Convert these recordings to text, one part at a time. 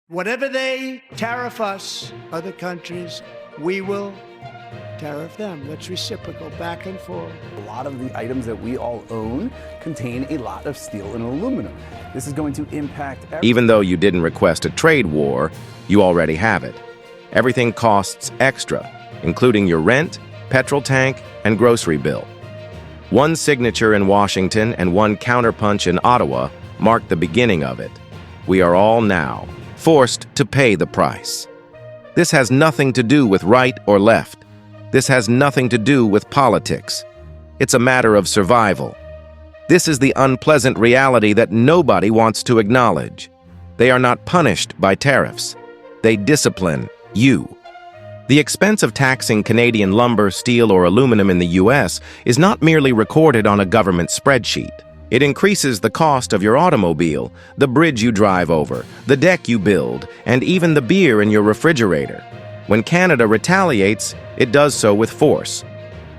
Whatever they tariff us, other countries, we will tariff them. That's reciprocal, back and forth. A lot of the items that we all own contain a lot of steel and aluminum. This is going to impact Even though you didn't request a trade war, you already have it. Everything costs extra, including your rent, petrol tank, and grocery bill. One signature in Washington and one counterpunch in Ottawa marked the beginning of it. We are all now forced to pay the price. This has nothing to do with right or left. This has nothing to do with politics. It's a matter of survival. This is the unpleasant reality that nobody wants to acknowledge. They are not punished by tariffs. They discipline you. The expense of taxing Canadian lumber, steel, or aluminum in the U.S. is not merely recorded on a government spreadsheet. It increases the cost of your automobile, the bridge you drive over, the deck you build, and even the beer in your refrigerator. When Canada retaliates, it does so with force.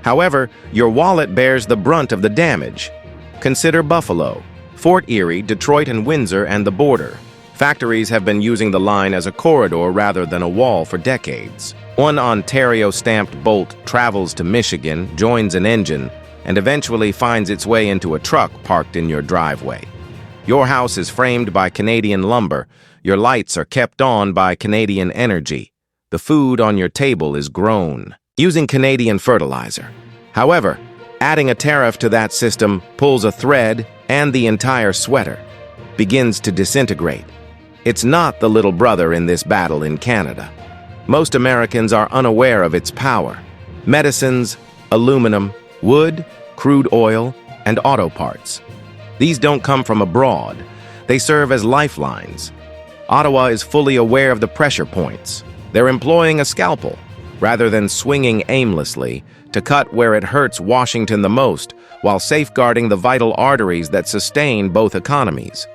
However, your wallet bears the brunt of the damage. Consider Buffalo, Fort Erie, Detroit, and Windsor, and the border. Factories have been using the line as a corridor rather than a wall for decades. One Ontario-stamped bolt travels to Michigan, joins an engine, and eventually finds its way into a truck parked in your driveway. Your house is framed by Canadian lumber. Your lights are kept on by Canadian energy. The food on your table is grown using Canadian fertilizer. However, adding a tariff to that system pulls a thread and the entire sweater begins to disintegrate. It's not the little brother in this battle in Canada. Most Americans are unaware of its power. Medicines, aluminum, wood, crude oil, and auto parts. These don't come from abroad. They serve as lifelines. Ottawa is fully aware of the pressure points. They're employing a scalpel, rather than swinging aimlessly, to cut where it hurts Washington the most, while safeguarding the vital arteries that sustain both economies.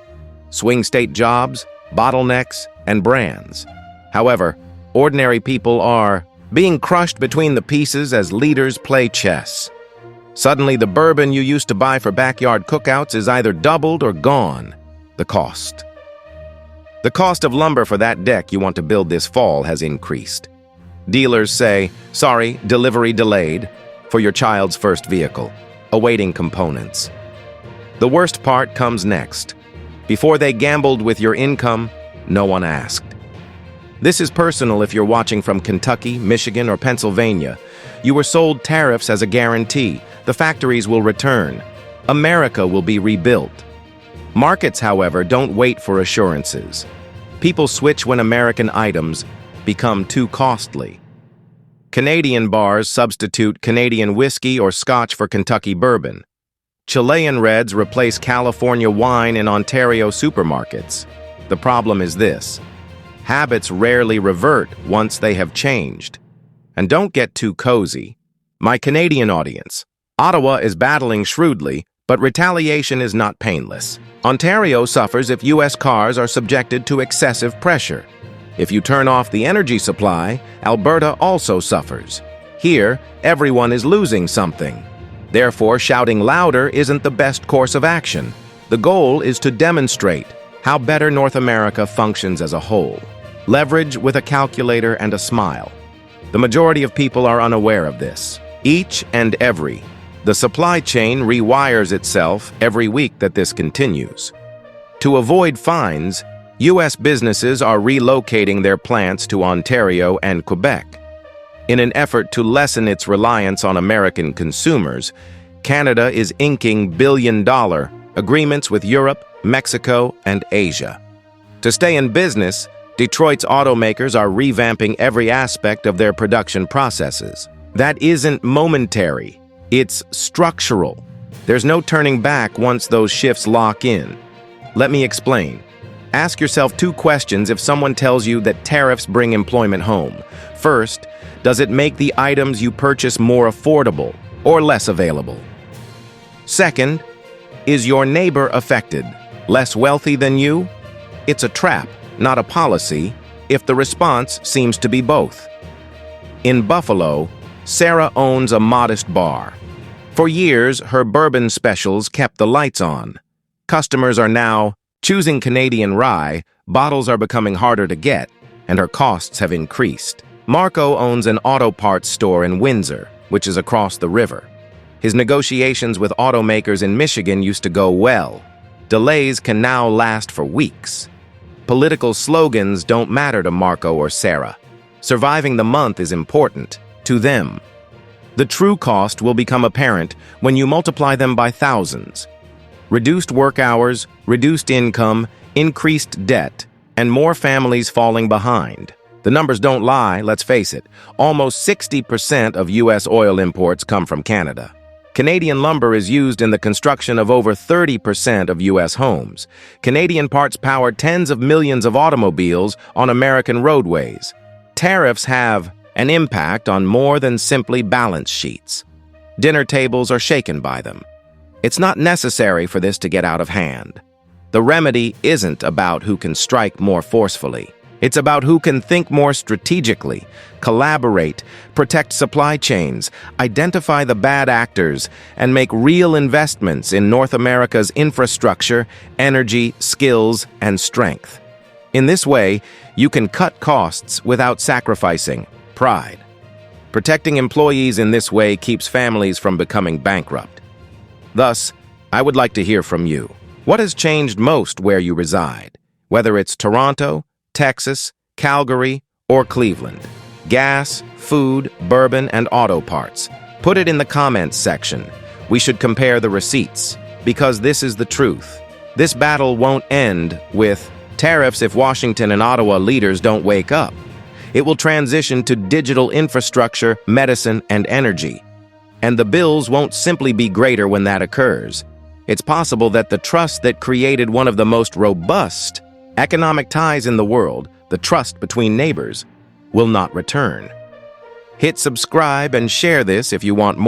Swing state jobs, bottlenecks, and brands. However, ordinary people are being crushed between the pieces as leaders play chess. Suddenly, the bourbon you used to buy for backyard cookouts is either doubled or gone. The cost. The cost of lumber for that deck you want to build this fall has increased. Dealers say, sorry, delivery delayed, for your child's first vehicle, awaiting components. The worst part comes next. Before they gambled with your income, no one asked. This is personal if you're watching from Kentucky, Michigan, or Pennsylvania. You were sold tariffs as a guarantee. The factories will return. America will be rebuilt. Markets, however, don't wait for assurances. People switch when American items become too costly. Canadian bars substitute Canadian whiskey or Scotch for Kentucky bourbon. Chilean reds replace California wine in Ontario supermarkets. The problem is this: habits rarely revert once they have changed. And don't get too cozy. My Canadian audience, Ottawa is battling shrewdly, but retaliation is not painless. Ontario suffers if U.S. cars are subjected to excessive pressure. If you turn off the energy supply, Alberta also suffers. Here, everyone is losing something. Therefore, shouting louder isn't the best course of action. The goal is to demonstrate how better North America functions as a whole. Leverage with a calculator and a smile. The majority of people are unaware of this. Each and every. The supply chain rewires itself every week that this continues. To avoid fines, U.S. businesses are relocating their plants to Ontario and Quebec. In an effort to lessen its reliance on American consumers, Canada is inking billion-dollar agreements with Europe, Mexico, and Asia. To stay in business, Detroit's automakers are revamping every aspect of their production processes. That isn't momentary. It's structural. There's no turning back once those shifts lock in. Let me explain. Ask yourself two questions if someone tells you that tariffs bring employment home. First, does it make the items you purchase more affordable or less available? Second, is your neighbor affected, less wealthy than you? It's a trap, not a policy, if the response seems to be both. In Buffalo, Sarah owns a modest bar. For years, her bourbon specials kept the lights on. Customers are now Choosing Canadian rye, bottles are becoming harder to get, and her costs have increased. Marco owns an auto parts store in Windsor, which is across the river. His negotiations with automakers in Michigan used to go well. Delays can now last for weeks. Political slogans don't matter to Marco or Sarah. Surviving the month is important to them. The true cost will become apparent when you multiply them by thousands. Reduced work hours, reduced income, increased debt, and more families falling behind. The numbers don't lie, let's face it. Almost 60% of U.S. oil imports come from Canada. Canadian lumber is used in the construction of over 30% of U.S. homes. Canadian parts power tens of millions of automobiles on American roadways. Tariffs have an impact on more than simply balance sheets. Dinner tables are shaken by them. It's not necessary for this to get out of hand. The remedy isn't about who can strike more forcefully. It's about who can think more strategically, collaborate, protect supply chains, identify the bad actors, and make real investments in North America's infrastructure, energy, skills, and strength. In this way, you can cut costs without sacrificing pride. Protecting employees in this way keeps families from becoming bankrupt. Thus, I would like to hear from you. What has changed most where you reside? Whether it's Toronto, Texas, Calgary, or Cleveland. Gas, food, bourbon, and auto parts. Put it in the comments section. We should compare the receipts, because this is the truth. This battle won't end with tariffs if Washington and Ottawa leaders don't wake up. It will transition to digital infrastructure, medicine, and energy. And the bills won't simply be greater when that occurs. It's possible that the trust that created one of the most robust economic ties in the world, the trust between neighbors, will not return. Hit subscribe and share this if you want more.